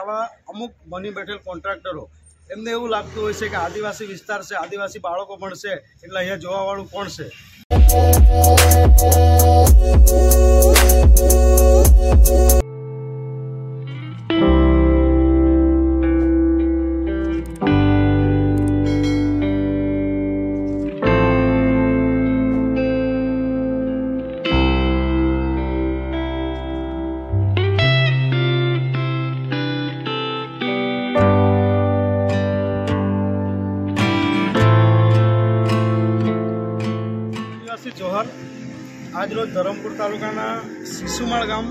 આવા અમુક બની બેઠેલ કોન્ટ્રાક્ટરો એમને એવું લાગતું હોય છે કે આદિવાસી વિસ્તાર છે, આદિવાસી બાળકો પણ છે, એટલે અહીંયા જોવાવાળું કોણ છે. જોહર આજરોજ ધરમપુર તાલુકાના સિસુમાળ ગામ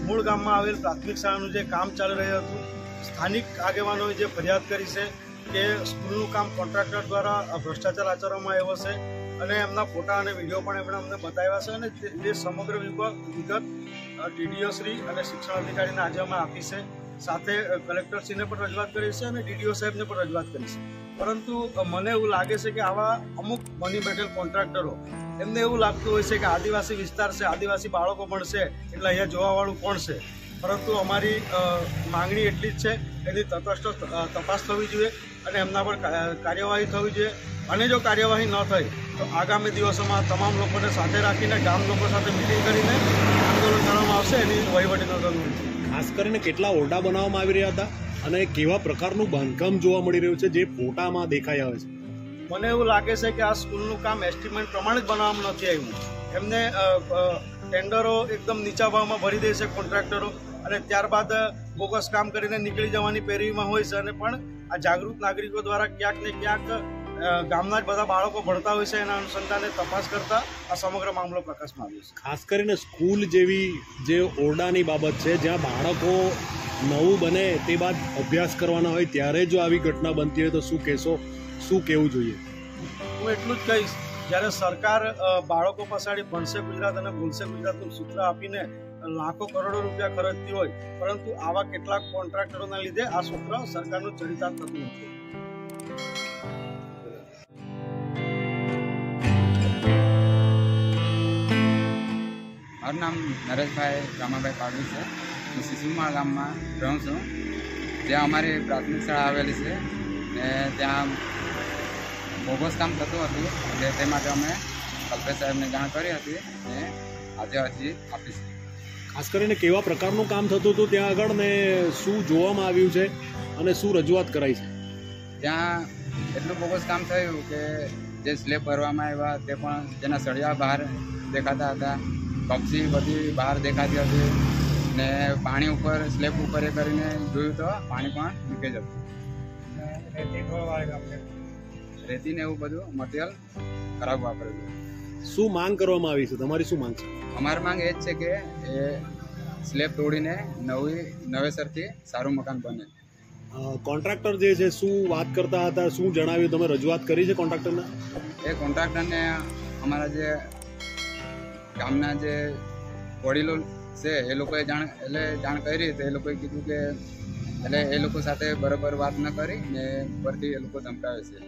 મૂળ ગામમાં આવેલ પ્રાથમિક શાળાનું જે કામ ચાલી રહ્યું હતું, સ્થાનિક આગેવાનોએ જે ફરિયાદ કરી છે કે સ્કૂલનું કામ કોન્ટ્રાક્ટર દ્વારા ભ્રષ્ટાચાર આચરવામાં આવ્યો છે અને એમના ફોટા અને વિડીયો પણ એમણે અમને બતાવ્યા છે અને જે સમગ્ર વિગત ટીડીઓ શ્રી અને શિક્ષણ અધિકારીને આજે અમે આપી છે. સાથે કલેક્ટરશ્રીને પણ રજૂઆત કરી છે અને ડીડીઓ સાહેબને પણ રજૂઆત કરી છે. પરંતુ મને એવું લાગે છે કે આવા અમુક બની બેઠેલ કોન્ટ્રાક્ટરો એમને એવું લાગતું હોય છે કે આદિવાસી વિસ્તાર છે, આદિવાસી બાળકો પણ છે, એટલે અહીંયા જોવાવાળું કોણ છે. પરંતુ અમારી માંગણી એટલી જ છે, એની તટસ્થ તપાસ થવી જોઈએ અને એમના પર કાર્યવાહી થવી જોઈએ. અને જો કાર્યવાહી ન થઈ તો આગામી દિવસોમાં તમામ લોકોને સાથે રાખીને ગામ લોકો સાથે મિટિંગ કરીને આંદોલન કરવામાં આવશે. એની વહીવટીતંત્રનું ખાસ કરીને કેટલા ઓરડા બનાવવામાં આવી રહ્યા હતા અને કેવા પ્રકારનું બાંધકામ જોવા મળી રહ્યું છે જે ફોટામાં દેખાઈ આવે છે. મને એવું લાગે છે કે આ સ્કૂલનું કામ એસ્ટિમેટ પ્રમાણે જ બનાવવામાં નથી આવ્યું. એમને ટેન્ડરો એકદમ નીચા ભાવમાં ભરી દે છે કોન્ટ્રાક્ટરો અને ત્યારબાદ બોગસ કામ કરીને નીકળી જવાની પેરવીમાં હોય છે. અને પણ આ જાગૃત નાગરિકો દ્વારા ક્યાંક ને ક્યાંક ગામના જ બધા બાળકો ભણતા હોય છે, એના અનુસંધાને તપાસ કરતા આ સમગ્ર મામલો પ્રકાશમાં આવ્યો છે. ખાસ કરીને સ્કૂલ જેવી જે ઓરડાની બાબત છે, જ્યાં બાળકો નવું બને તે બાદ અભ્યાસ કરવાના હોય ત્યારે જો આવી ઘટના બનતી હોય તો શું કહેશો, શું કહેવું જોઈએ? હું એટલું જ કહીશ, જ્યારે સરકાર બાળકો પછાડી ભણશે ગુજરાત અને બોલશે ગુજરાતનું સૂત્ર આપીને લાખો કરોડો રૂપિયા ખર્ચતી હોય, પરંતુ આવા કેટલાક કોન્ટ્રાક્ટરોના લીધે આ સૂત્ર સરકારનું ચરિતાર્થ થતું નથી. મારું નામ નરેશભાઈ રામાભાઈ પાડવી છે. હું સિસુમાળ ગામમાં રહું છું, જ્યાં અમારી પ્રાથમિક શાળા આવેલી છે ને ત્યાં બોગસ કામ થતું હતું. એટલે તે માટે અમે કલ્પેશ સાહેબને જાણ કરી હતી ને આજે અરજી આપી છે. ખાસ કરીને કેવા પ્રકારનું કામ થતું હતું ત્યાં આગળ ને શું જોવામાં આવ્યું છે અને શું રજૂઆત કરાઈ છે? ત્યાં એટલું બોગસ કામ થયું કે જે સ્લેબ ભરવામાં આવ્યા તે પણ જેના સળિયા બહાર દેખાતા હતા, કપચી બધી બહાર દેખાતી હતી ને પાણી ઉપર સ્લેબ ઉપર એ કરીને જોયું તો પાણી પણ લીકેજ હતું. રેતીને એવું બધું મટીરિયલ ખરાબ વાપરેલું. શું માંગ કરવામાં આવી છે? તમારી શું માંગ છે? અમારી માંગ એ જ છે કે એ સ્લેબ તોડીને નવેસરથી સારું મકાન બને. કોન્ટ્રાક્ટર જે છે શું વાત કરતા હતા, શું જણાવ્યું? તમે રજૂઆત કરી છે કોન્ટ્રાક્ટરને? એ કોન્ટ્રાક્ટરને અમારા જે ગામના જે વડીલો છે એ લોકોએ જાણ કરી તો એ લોકોએ કીધું કે એટલે એ લોકો સાથે બરાબર વાત ન કરી ને ઉપરથી એ લોકો ધમકાવે છે.